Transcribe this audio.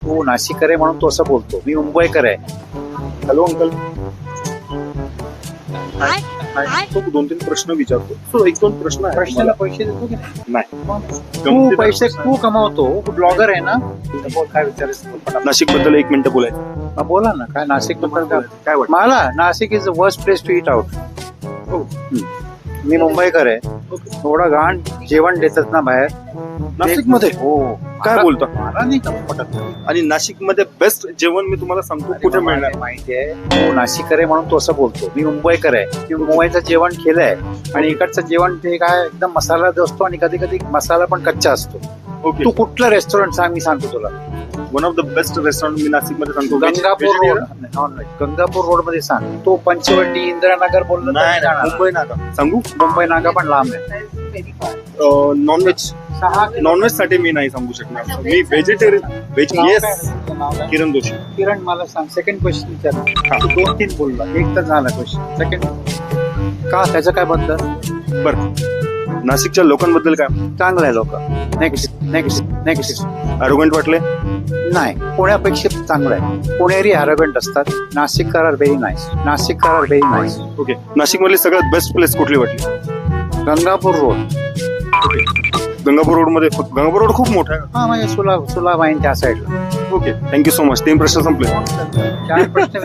तू नाशिककर आहे म्हणून तो असं बोलतो. मी मुंबईकर आहे. Hello uncle. तो 2-3 प्रश्न विचारतो. सो 1-2 प्रश्न आहे प्रश्नाला मला. पैसे देतो की नाही? नाही. तू पैसे तू कमावतो, तू ब्लॉगर आहे ना. बोल, काय विचारायचं? नाशिक बद्दल 1 मिनिट बोलायचं. हा, बोला ना. काय नाशिक बद्दल काय वाटतं? मला Nashik is the worst place to eat out. हो. मी मुंबईकर आहे. थोडं घाण जेवण देतात ना बाहेर नाशिकमध्ये? हो. काय बोलता? मला नाही पटत. आणि नाशिकमध्ये बेस्ट जेवण मी तुम्हाला सांगतो कुठे मिळणार. माहिती आहे, तू नाशिककर आहे म्हणून तो असं बोलतो. मी मुंबईकर आहे. मी मुंबईचं जेवण केलंय आणि इकडचं जेवण ते काय एकदम मसाला असतो आणि कधी कधी मसाला पण कच्चा असतो. ओके. तू कुठलं रेस्टॉरंट सांग, मी सांगतो तुला. One of the best restaurant मी नाशिकमध्ये सांगतो. Gangapur road. Non veg Gangapur road मध्ये सांग. तो पंचवटी इंदिरानगर बोललो तर नाही जाणार. मुंबई नाका सांगू. मुंबई नाका पण लांब आहे. नॉनव्हेज नॉनव्हेज साठी मी नाही सांगू शकणार. मी व्हेजिटेरियन व्हेज. येस. किरण जोशी. किरण मला सांग. सेकंड क्वेश्चन विचार. 2-3 बोलला, एक तर झाला क्वेश्चन. सेकंड का त्याचं काय बद्दल? बरं, नाशिकच्या लोकांबद्दल काय? चांगलं आहे लोक. Next next next. अरोगंट वाटले? नाही, पुण्यापेक्षा चांगलं आहे. पुणेरी अरोगंट असतात. नाशिककर आर व्हेरी नाईस. नाशिककर are very nice. Okay. Nashik मधली सगळ्यात बेस्ट प्लेस कुठली वाटली? गंगापूर रोड. गंगापूर रोड मध्ये गंगापूर रोड खूप मोठा आहे. हा, म्हणजे सुलाबाईन त्या साईडला. ओके. Thank you so much. 3 प्रश्न संपले. 4 प्रश्न